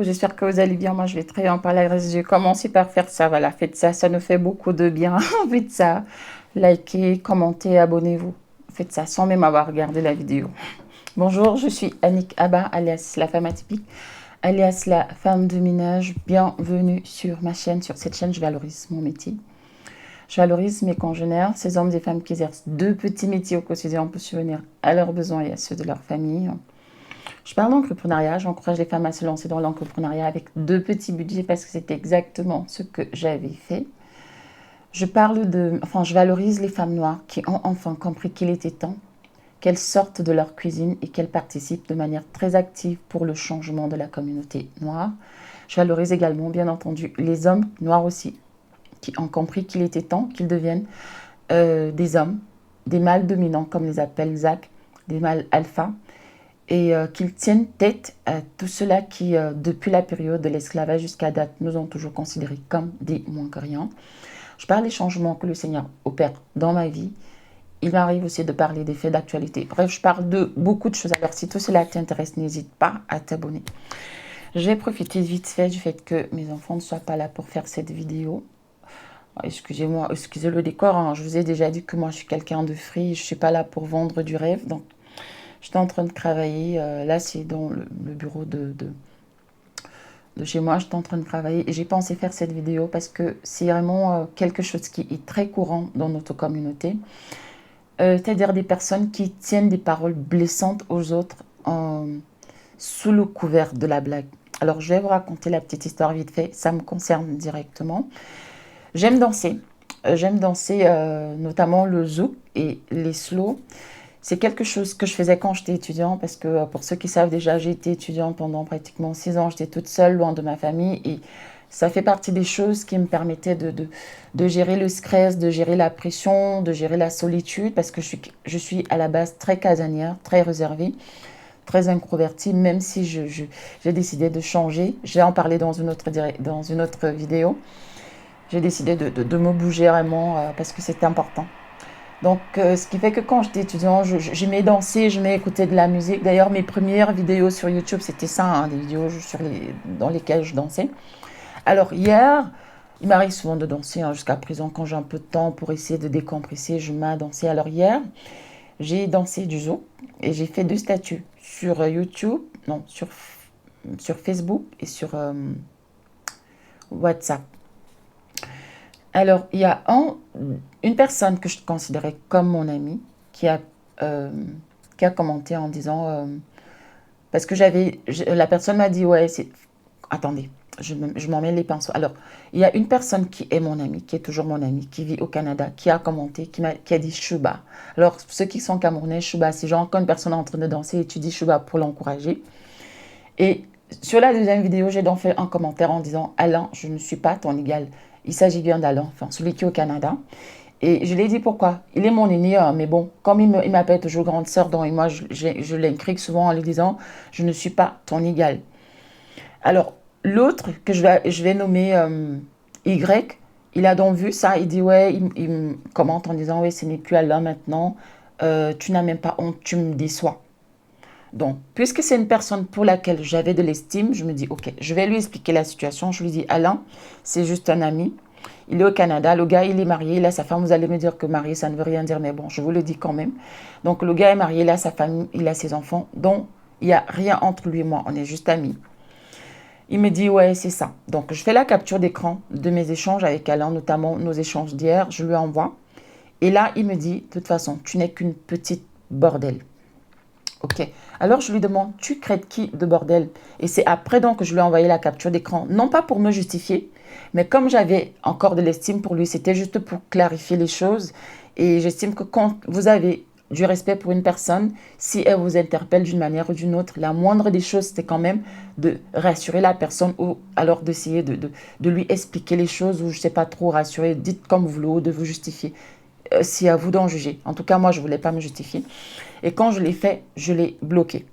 j'espère que vous allez bien. Moi, je vais très bien par la grâce de Dieu. Commencez par faire ça, voilà, faites ça, ça nous fait beaucoup de bien. Faites ça, likez, commentez, abonnez-vous. Faites ça sans même avoir regardé la vidéo. Bonjour, je suis Annick Abba, alias la femme atypique, alias la femme de ménage. Bienvenue sur ma chaîne. Sur cette chaîne, je valorise mon métier. Je valorise mes congénères, ces hommes et femmes qui exercent deux petits métiers au quotidien pour subvenir à leurs besoins et à ceux de leur famille. Je parle d'entrepreneuriat, j'encourage les femmes à se lancer dans l'entrepreneuriat avec deux petits budgets parce que c'est exactement ce que j'avais fait. Je valorise les femmes noires qui ont enfin compris qu'il était temps qu'elles sortent de leur cuisine et qu'elles participent de manière très active pour le changement de la communauté noire. Je valorise également, bien entendu, les hommes noirs aussi qui ont compris qu'il était temps qu'ils deviennent des hommes, des mâles dominants comme les appelle Zach, des mâles alpha, et qu'ils tiennent tête à tout cela qui, depuis la période de l'esclavage jusqu'à date, nous ont toujours considérés comme des moins que rien. Je parle des changements que le Seigneur opère dans ma vie. Il m'arrive aussi de parler des faits d'actualité. Bref, je parle de beaucoup de choses. Alors, si tout cela t'intéresse, n'hésite pas à t'abonner. J'ai profité vite fait du fait que mes enfants ne soient pas là pour faire cette vidéo. Excusez-moi, excusez le décor, hein. Je vous ai déjà dit que moi, je suis quelqu'un de free. Je ne suis pas là pour vendre du rêve. Donc, j'étais en train de travailler. Là, c'est dans le bureau de chez moi. J'étais en train de travailler et j'ai pensé faire cette vidéo parce que c'est vraiment quelque chose qui est très courant dans notre communauté. C'est-à-dire des personnes qui tiennent des paroles blessantes aux autres sous le couvert de la blague. Alors, je vais vous raconter la petite histoire vite fait. Ça me concerne directement. J'aime danser. Notamment le zouk et les slow. C'est quelque chose que je faisais quand j'étais étudiante parce que pour ceux qui savent déjà, j'ai été étudiante pendant pratiquement 6 ans. J'étais toute seule, loin de ma famille et ça fait partie des choses qui me permettaient de gérer le stress, de gérer la pression, de gérer la solitude parce que je suis à la base très casanière, très réservée, très introvertie, même si j'ai décidé de changer. Je vais en parler dans une autre vidéo. J'ai décidé de me bouger vraiment parce que c'est important. Donc, ce qui fait que quand j'étais étudiante, j'aimais danser, j'aimais écouter de la musique. D'ailleurs, mes premières vidéos sur YouTube, c'était ça, hein, des vidéos dans lesquelles je dansais. Alors, hier, il m'arrive souvent de danser, hein, jusqu'à présent, quand j'ai un peu de temps pour essayer de décompresser, je mets à danser. Alors, hier, j'ai dansé du zouk et j'ai fait 2 statuts sur YouTube, non, sur Facebook et sur WhatsApp. Alors, il y a une personne que je considérais comme mon amie qui a commenté en disant... parce que la personne m'a dit, ouais, attendez, je m'en mets les pinceaux. Alors, il y a une personne qui est mon amie, qui est toujours mon amie, qui vit au Canada, qui a commenté, qui a dit Chouba. Alors, ceux qui sont camerounais, Chouba, c'est genre quand une personne est en train de danser et tu dis Chouba pour l'encourager. Et sur la deuxième vidéo, j'ai donc fait un commentaire en disant, Alain, je ne suis pas ton égal. Il s'agit bien d'Alain, enfin celui qui est au Canada. Et je lui ai dit pourquoi. Il est mon aîné, mais bon, comme il m'appelle toujours grande sœur, donc moi je l'incrique souvent en lui disant je ne suis pas ton égal. Alors, l'autre que je vais nommer Y, il a donc vu ça, il dit ouais, il me commente en disant ouais, ce n'est plus Alain maintenant, tu n'as même pas honte, tu me déçois. Donc, puisque c'est une personne pour laquelle j'avais de l'estime, je me dis, ok, je vais lui expliquer la situation. Je lui dis, Alain, c'est juste un ami. Il est au Canada. Le gars, il est marié. Il a sa femme. Vous allez me dire que marié, ça ne veut rien dire. Mais bon, je vous le dis quand même. Donc, le gars est marié. Il a sa famille. Il a ses enfants. Donc, il n'y a rien entre lui et moi. On est juste amis. Il me dit, ouais, c'est ça. Donc, je fais la capture d'écran de mes échanges avec Alain, notamment nos échanges d'hier. Je lui envoie. Et là, il me dit, de toute façon, tu n'es qu'une petite bordel. Ok, alors je lui demande, tu crées qui de bordel? Et c'est après donc que je lui ai envoyé la capture d'écran, non pas pour me justifier, mais comme j'avais encore de l'estime pour lui, c'était juste pour clarifier les choses. Et j'estime que quand vous avez du respect pour une personne, si elle vous interpelle d'une manière ou d'une autre, la moindre des choses, c'est quand même de rassurer la personne ou alors d'essayer de lui expliquer les choses ou je ne sais pas trop rassurer, dites comme vous voulez ou de vous justifier. C'est à vous d'en juger. En tout cas, moi, je ne voulais pas me justifier. Et quand je l'ai fait, je l'ai bloqué.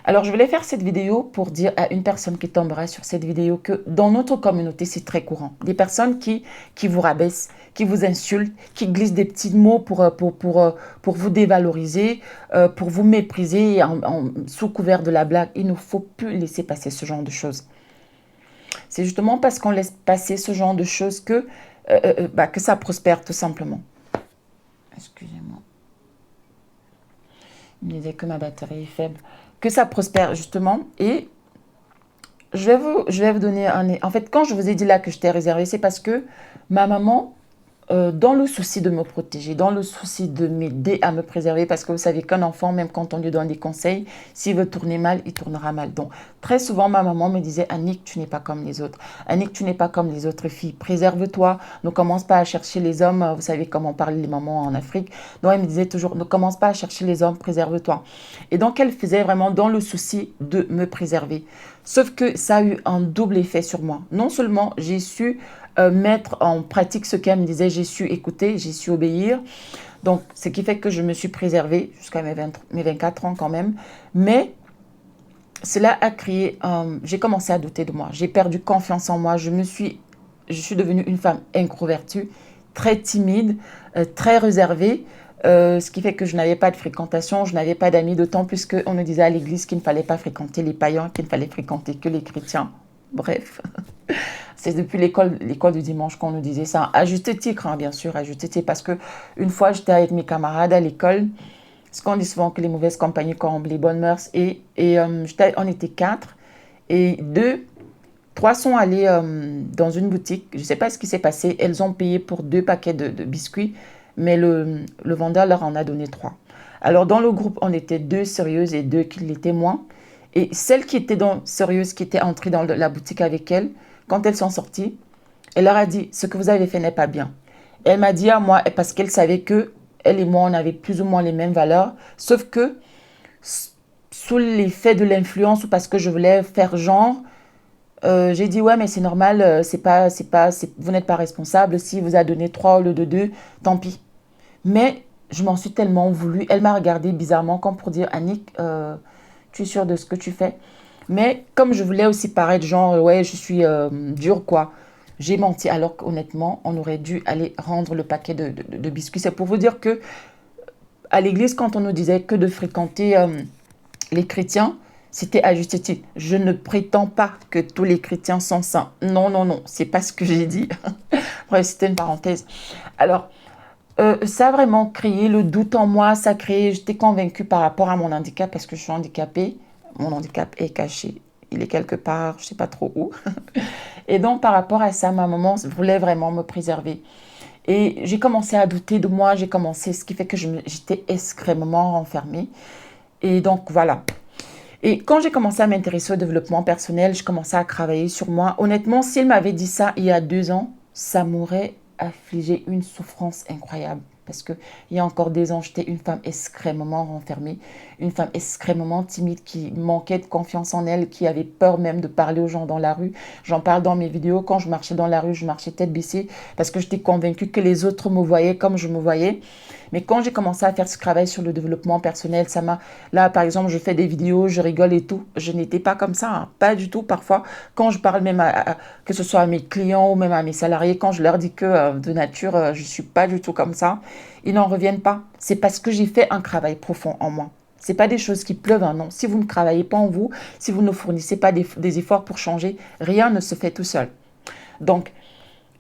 Alors, je voulais faire cette vidéo pour dire à une personne qui tombera sur cette vidéo que dans notre communauté, c'est très courant. Des personnes qui vous rabaissent, qui vous insultent, qui glissent des petits mots pour vous dévaloriser, pour vous mépriser sous couvert de la blague. Il ne faut plus laisser passer ce genre de choses. C'est justement parce qu'on laisse passer ce genre de choses que ça prospère tout simplement. Excusez-moi. Il me disait que ma batterie est faible. Que ça prospère justement. Et je vais vous donner un... En fait, quand je vous ai dit là que je t'ai réservé, c'est parce que ma maman, dans le souci de me protéger, dans le souci de m'aider à me préserver, parce que vous savez qu'un enfant, même quand on lui donne des conseils, s'il veut tourner mal, il tournera mal. Donc, très souvent, ma maman me disait, Annick, tu n'es pas comme les autres. Annick, tu n'es pas comme les autres filles. Préserve-toi. Ne commence pas à chercher les hommes. Vous savez comment parlent les mamans en Afrique. Donc, elle me disait toujours, ne commence pas à chercher les hommes, préserve-toi. Et donc, elle faisait vraiment dans le souci de me préserver. Sauf que ça a eu un double effet sur moi. Non seulement j'ai su mettre en pratique ce qu'elle me disait, j'ai su écouter, j'ai su obéir. Donc, ce qui fait que je me suis préservée jusqu'à mes 24 ans quand même. Mais cela a créé, j'ai commencé à douter de moi. J'ai perdu confiance en moi. Je suis devenue une femme introvertie, très timide, très réservée. Ce qui fait que je n'avais pas de fréquentation, je n'avais pas d'amis, d'autant plus qu'on nous disait à l'église qu'il ne fallait pas fréquenter les païens, qu'il ne fallait fréquenter que les chrétiens. Bref, c'est depuis l'école du dimanche qu'on nous disait ça. À juste titre, hein, bien sûr, à juste titre, parce que une fois j'étais avec mes camarades à l'école, ce qu'on dit souvent que les mauvaises compagnies corrompent les bonnes mœurs, on était 4 et 3 sont allés dans une boutique. Je ne sais pas ce qui s'est passé. Elles ont payé pour 2 paquets de biscuits, mais le vendeur leur en a donné 3. Alors, dans le groupe, on était 2 sérieuses et 2 qui l'étaient moins. Et celle qui était sérieuse, qui était entrée dans la boutique avec elles, quand elles sont sorties, elle leur a dit, ce que vous avez fait n'est pas bien. Et elle m'a dit à moi, parce qu'elle savait que elle et moi, on avait plus ou moins les mêmes valeurs, sauf que sous l'effet de l'influence ou parce que je voulais faire genre, j'ai dit, ouais, mais c'est normal, vous n'êtes pas responsable. Si vous a donné 3 au lieu de 2, tant pis. Mais je m'en suis tellement voulu. Elle m'a regardé bizarrement comme pour dire, Annick, tu es sûre de ce que tu fais? Mais comme je voulais aussi paraître genre, ouais, je suis dure, quoi. J'ai menti alors qu'honnêtement, on aurait dû aller rendre le paquet de biscuits. C'est pour vous dire que à l'église, quand on nous disait que de fréquenter les chrétiens, c'était à juste titre. Je ne prétends pas que tous les chrétiens sont saints. Non, non, non, c'est pas ce que j'ai dit. Bref, c'était une parenthèse. Alors, ça a vraiment créé le doute en moi. J'étais convaincue par rapport à mon handicap parce que je suis handicapée. Mon handicap est caché. Il est quelque part, je ne sais pas trop où. Et donc, par rapport à ça, ma maman voulait vraiment me préserver. Et j'ai commencé à douter de moi. Ce qui fait que j'étais extrêmement renfermée. Et donc, voilà. Et quand j'ai commencé à m'intéresser au développement personnel, je commençais à travailler sur moi. Honnêtement, s'il m'avait dit ça il y a 2 ans, ça m'aurait affligé une souffrance incroyable. Parce qu'il y a encore 2 ans, j'étais une femme extrêmement renfermée, une femme extrêmement timide qui manquait de confiance en elle, qui avait peur même de parler aux gens dans la rue. J'en parle dans mes vidéos. Quand je marchais dans la rue, je marchais tête baissée parce que j'étais convaincue que les autres me voyaient comme je me voyais. Mais quand j'ai commencé à faire ce travail sur le développement personnel, là, par exemple, je fais des vidéos, je rigole et tout. Je n'étais pas comme ça, hein, pas du tout. Parfois, quand je parle même que ce soit à mes clients ou même à mes salariés, quand je leur dis que de nature, je ne suis pas du tout comme ça, ils n'en reviennent pas. C'est parce que j'ai fait un travail profond en moi. Ce n'est pas des choses qui pleuvent, hein, non. Si vous ne travaillez pas en vous, si vous ne fournissez pas des efforts pour changer, rien ne se fait tout seul. Donc,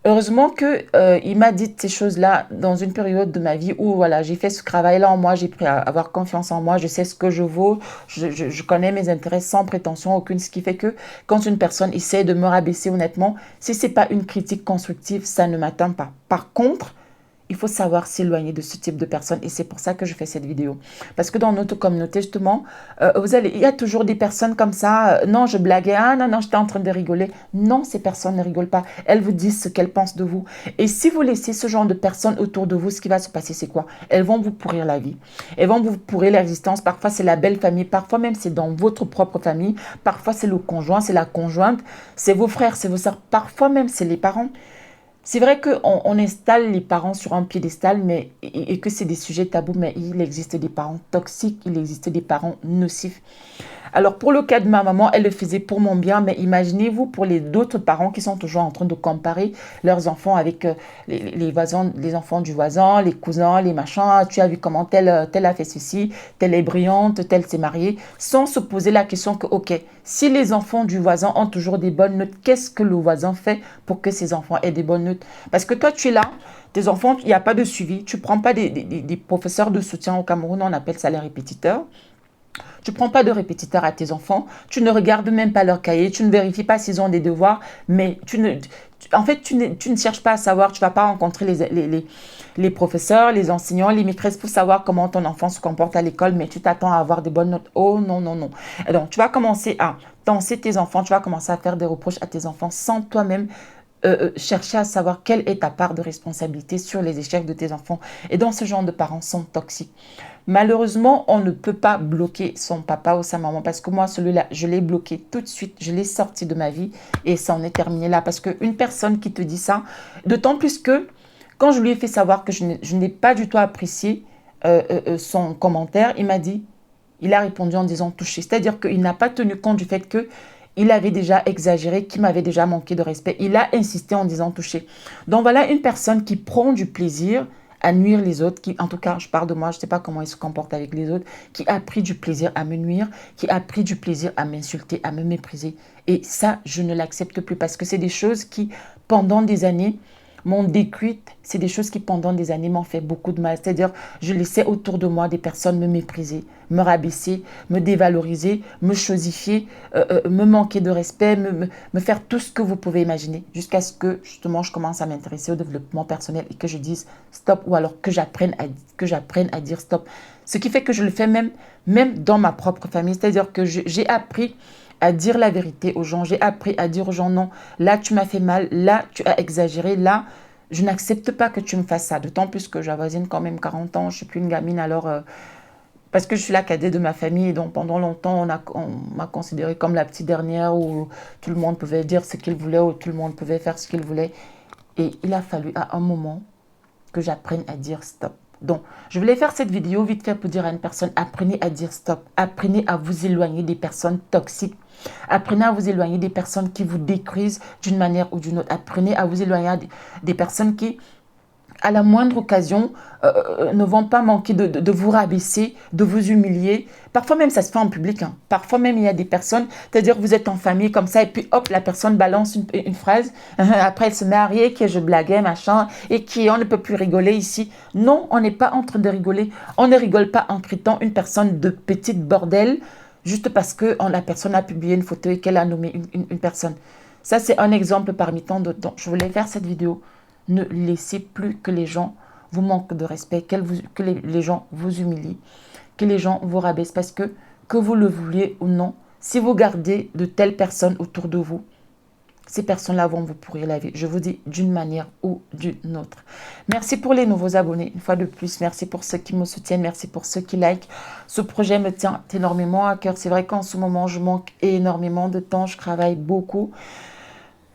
heureusement qu'il m'a dit ces choses-là dans une période de ma vie où voilà, j'ai fait ce travail-là en moi, j'ai pris à avoir confiance en moi, je sais ce que je vaux, je connais mes intérêts sans prétention aucune, ce qui fait que quand une personne essaie de me rabaisser honnêtement, si ce n'est pas une critique constructive, ça ne m'atteint pas. Par contre, il faut savoir s'éloigner de ce type de personnes et c'est pour ça que je fais cette vidéo. Parce que dans notre communauté, justement, il y a toujours des personnes comme ça. Non, je blaguais. Ah non, non, j'étais en train de rigoler. Non, ces personnes ne rigolent pas. Elles vous disent ce qu'elles pensent de vous. Et si vous laissez ce genre de personnes autour de vous, ce qui va se passer, c'est quoi? Elles vont vous pourrir la vie. Elles vont vous pourrir l'existence. Parfois, c'est la belle famille. Parfois, même, c'est dans votre propre famille. Parfois, c'est le conjoint, c'est la conjointe. C'est vos frères, c'est vos sœurs. Parfois, même, c'est les parents. C'est vrai qu'on installe les parents sur un piédestal et que c'est des sujets tabous, mais il existe des parents toxiques, il existe des parents nocifs. Alors, pour le cas de ma maman, elle le faisait pour mon bien, mais imaginez-vous pour les d'autres parents qui sont toujours en train de comparer leurs enfants avec les voisins, les enfants du voisin, les cousins, les machins. Ah, tu as vu comment telle a fait ceci, telle est brillante, telle s'est mariée, sans se poser la question que, ok, si les enfants du voisin ont toujours des bonnes notes, qu'est-ce que le voisin fait pour que ses enfants aient des bonnes notes? Parce que toi, tu es là, tes enfants, il n'y a pas de suivi, tu ne prends pas des professeurs de soutien au Cameroun, on appelle ça les répétiteurs. Tu ne prends pas de répétiteur à tes enfants, tu ne regardes même pas leur cahier, tu ne vérifies pas s'ils ont des devoirs, mais en fait, tu ne cherches pas à savoir, tu ne vas pas rencontrer les professeurs, les enseignants, les maîtresses pour savoir comment ton enfant se comporte à l'école, mais tu t'attends à avoir des bonnes notes. Oh non, non, non. Et donc, tu vas commencer à danser tes enfants, tu vas commencer à faire des reproches à tes enfants sans toi-même chercher à savoir quelle est ta part de responsabilité sur les échecs de tes enfants. Et donc, ce genre de parents sont toxiques. Malheureusement, on ne peut pas bloquer son papa ou sa maman parce que moi, celui-là, je l'ai bloqué tout de suite, je l'ai sorti de ma vie et ça en est terminé là. Parce qu'une personne qui te dit ça, d'autant plus que quand je lui ai fait savoir que je n'ai pas du tout apprécié son commentaire, il m'a dit, il a répondu en disant touché. C'est-à-dire qu'il n'a pas tenu compte du fait que il avait déjà exagéré, qu'il m'avait déjà manqué de respect. Il a insisté en disant touché. Donc voilà une personne qui prend du plaisir à nuire les autres, qui, en tout cas, je parle de moi, je ne sais pas comment il se comporte avec les autres, qui a pris du plaisir à me nuire, qui a pris du plaisir à m'insulter, à me mépriser. Et ça, je ne l'accepte plus parce que c'est des choses qui, pendant des années, m'ont détruite. C'est des choses qui, pendant des années, m'ont fait beaucoup de mal. C'est-à-dire, je laissais autour de moi des personnes me mépriser, me rabaisser, me dévaloriser, me chosifier, me manquer de respect, me faire tout ce que vous pouvez imaginer, jusqu'à ce que, justement, je commence à m'intéresser au développement personnel et que je dise stop, ou alors que j'apprenne à dire stop. Ce qui fait que je le fais même dans ma propre famille. C'est-à-dire que j'ai appris à dire la vérité aux gens. J'ai appris à dire aux gens non, là tu m'as fait mal, là tu as exagéré, là je n'accepte pas que tu me fasses ça. D'autant plus que j'avoisine quand même 40 ans, je ne suis plus une gamine alors parce que je suis la cadette de ma famille et donc pendant longtemps on m'a considérée comme la petite dernière où tout le monde pouvait dire ce qu'il voulait ou tout le monde pouvait faire ce qu'il voulait. Et il a fallu à un moment que j'apprenne à dire stop. Donc, je voulais faire cette vidéo vite fait pour dire à une personne, apprenez à dire stop. Apprenez à vous éloigner des personnes toxiques. Apprenez à vous éloigner des personnes qui vous détruisent d'une manière ou d'une autre. Apprenez à vous éloigner des personnes qui, à la moindre occasion, ne vont pas manquer de vous rabaisser, de vous humilier. Parfois même, ça se fait en public. Hein. Parfois même, il y a des personnes, c'est-à-dire que vous êtes en famille comme ça, et puis hop, la personne balance une phrase. Après, elle se met à rire, que je blaguais, machin, et qui on ne peut plus rigoler ici. Non, on n'est pas en train de rigoler. On ne rigole pas en traitant une personne de petite bordel, juste parce que la personne a publié une photo et qu'elle a nommé une personne. Ça, c'est un exemple parmi tant d'autres. Donc, je voulais faire cette vidéo. Ne laissez plus que les gens vous manquent de respect, que les gens vous humilient, que les gens vous rabaissent. Parce que vous le vouliez ou non, si vous gardez de telles personnes autour de vous, ces personnes-là vont vous pourrir la vie. Je vous dis d'une manière ou d'une autre. Merci pour les nouveaux abonnés. Une fois de plus, merci pour ceux qui me soutiennent. Merci pour ceux qui likent. Ce projet me tient énormément à cœur. C'est vrai qu'en ce moment, je manque énormément de temps. Je travaille beaucoup.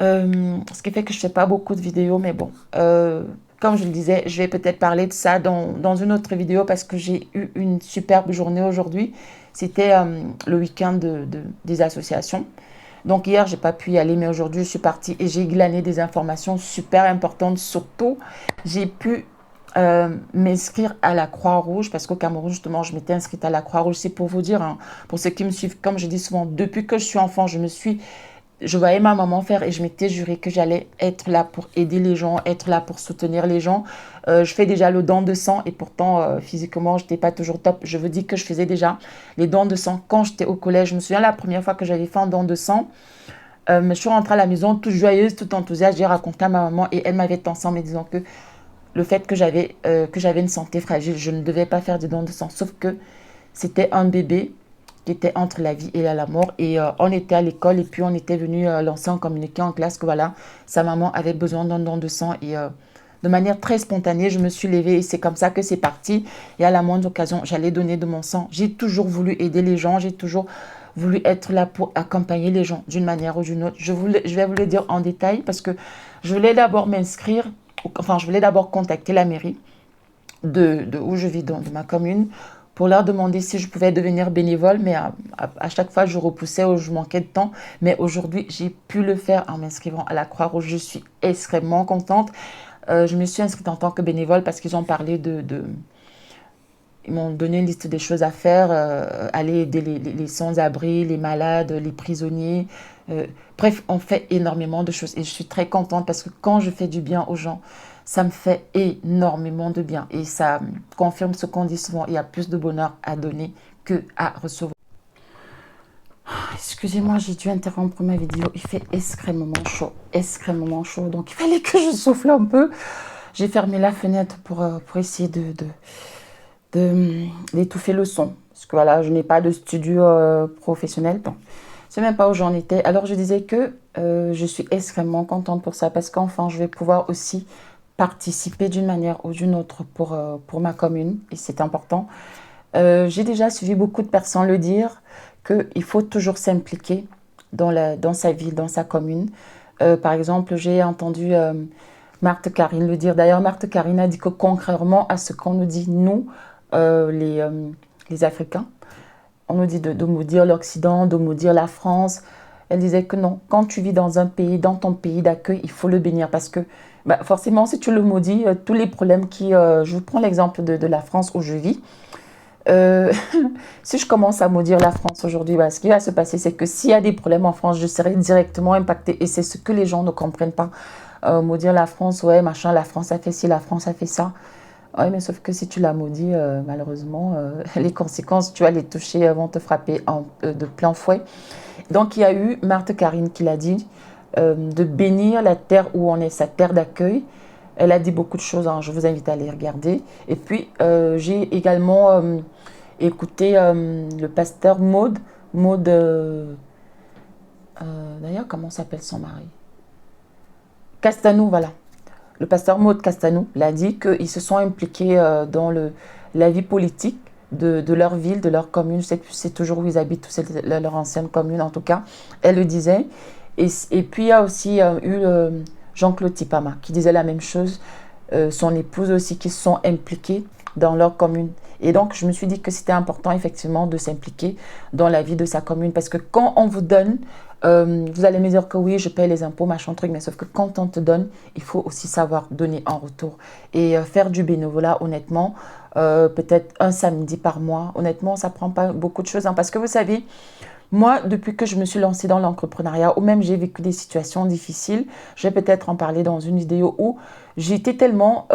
Ce qui fait que je ne fais pas beaucoup de vidéos, mais bon, comme je le disais, je vais peut-être parler de ça dans une autre vidéo parce que j'ai eu une superbe journée aujourd'hui. C'était le week-end des associations. Donc hier, je n'ai pas pu y aller, mais aujourd'hui, je suis partie et j'ai glané des informations super importantes. Surtout, j'ai pu m'inscrire à la Croix-Rouge parce qu'au Cameroun, justement, je m'étais inscrite à la Croix-Rouge. C'est pour vous dire, hein, pour ceux qui me suivent, comme je dis souvent, depuis que je suis enfant, je voyais ma maman faire et je m'étais juré que j'allais être là pour aider les gens, être là pour soutenir les gens. Je fais déjà le don de sang et pourtant physiquement, je n'étais pas toujours top. Je veux dire que je faisais déjà les dons de sang quand j'étais au collège. Je me souviens la première fois que j'avais fait un don de sang. Je suis rentrée à la maison toute joyeuse, toute enthousiaste. J'ai raconté à ma maman et elle m'avait tensé en me disant que le fait que j'avais une santé fragile, je ne devais pas faire de don de sang. Sauf que c'était un bébé qui était entre la vie et la mort. Et on était à l'école et puis on était venu lancer un communiqué en classe que voilà, sa maman avait besoin d'un don de sang. Et de manière très spontanée, je me suis levée et c'est comme ça que c'est parti. Et à la moindre occasion, j'allais donner de mon sang. J'ai toujours voulu aider les gens, j'ai toujours voulu être là pour accompagner les gens d'une manière ou d'une autre. Je vais vous le dire en détail parce que je voulais d'abord m'inscrire, enfin je voulais d'abord contacter la mairie de où je vis, de ma commune, pour leur demander si je pouvais devenir bénévole, mais à chaque fois, je repoussais ou je manquais de temps. Mais aujourd'hui, j'ai pu le faire en m'inscrivant à la Croix-Rouge. Je suis extrêmement contente. Je me suis inscrite en tant que bénévole parce qu'ils ont parlé ils m'ont donné une liste des choses à faire, aller aider les sans-abri, les malades, les prisonniers. Bref, on fait énormément de choses et je suis très contente parce que quand je fais du bien aux gens, ça me fait énormément de bien et ça confirme ce qu'on dit souvent, il y a plus de bonheur à donner que à recevoir. Excusez-moi, j'ai dû interrompre ma vidéo, il fait extrêmement chaud, donc il fallait que je souffle un peu. J'ai fermé la fenêtre pour essayer d'étouffer le son. Parce que voilà, je n'ai pas de studio professionnel. Bon, je ne sais même pas où j'en étais. Alors, je disais que je suis extrêmement contente pour ça parce qu'enfin, je vais pouvoir aussi participer d'une manière ou d'une autre pour ma commune. Et c'est important. J'ai déjà suivi beaucoup de personnes le dire qu'il faut toujours s'impliquer dans sa ville, dans sa commune. Par exemple, j'ai entendu Marthe Karine le dire. D'ailleurs, Marthe Karine a dit que contrairement à ce qu'on nous dit, nous, les Africains, on nous dit de maudire l'Occident, de maudire la France. Elle disait que non, quand tu vis dans un pays, dans ton pays d'accueil, il faut le bénir parce que bah, forcément, si tu le maudis, tous les problèmes je vous prends l'exemple de la France où je vis. Si je commence à maudire la France aujourd'hui, bah, ce qui va se passer, c'est que s'il y a des problèmes en France, je serai directement impactée. Et c'est ce que les gens ne comprennent pas. Maudire la France, ouais, machin, la France a fait ci, la France a fait ça. Oui, mais sauf que si tu l'as maudit, malheureusement, les conséquences, tu vas les toucher, vont te frapper de plein fouet. Donc, il y a eu Marthe Karine qui l'a dit, de bénir la terre où on est, sa terre d'accueil. Elle a dit beaucoup de choses, hein, je vous invite à les regarder. Et puis, j'ai également écouté le pasteur Maud. Maud, d'ailleurs, comment s'appelle son mari? Castanou, voilà. Le pasteur Maud Castanou l'a dit qu'ils se sont impliqués dans la vie politique de leur ville, de leur commune. Je sais que c'est toujours où ils habitent, c'est leur ancienne commune en tout cas. Elle le disait. Et puis il y a aussi eu Jean-Claude Tipama qui disait la même chose. Son épouse aussi qui se sont impliqués dans leur commune. Et donc je me suis dit que c'était important effectivement de s'impliquer dans la vie de sa commune parce que quand on vous donne, vous allez me dire que oui, je paye les impôts, machin truc, mais sauf que quand on te donne, il faut aussi savoir donner en retour. Et faire du bénévolat, honnêtement, peut-être un samedi par mois, honnêtement, ça prend pas beaucoup de choses. Hein, parce que vous savez, moi, depuis que je me suis lancée dans l'entrepreneuriat, ou même j'ai vécu des situations difficiles, je vais peut-être en parler dans une vidéo où j'étais tellement,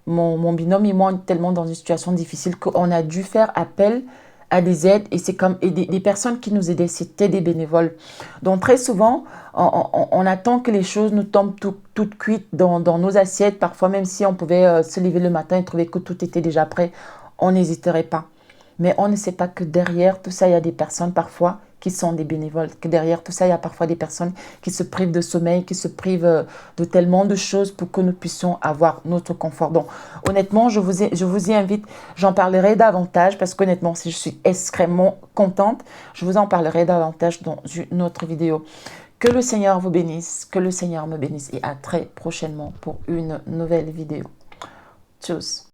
mon binôme et moi, tellement dans une situation difficile qu'on a dû faire appel à des aides et c'est comme et des personnes qui nous aidaient, c'était des bénévoles. Donc très souvent, on attend que les choses nous tombent toutes cuites dans nos assiettes. Parfois, même si on pouvait se lever le matin et trouver que tout était déjà prêt, on n'hésiterait pas. Mais on ne sait pas que derrière tout ça, il y a des personnes parfois qui sont des bénévoles, que derrière tout ça, il y a parfois des personnes qui se privent de sommeil, qui se privent de tellement de choses pour que nous puissions avoir notre confort. Donc, honnêtement, je vous y invite, j'en parlerai davantage parce qu'honnêtement, si je suis extrêmement contente, je vous en parlerai davantage dans une autre vidéo. Que le Seigneur vous bénisse, que le Seigneur me bénisse et à très prochainement pour une nouvelle vidéo. Tchuss.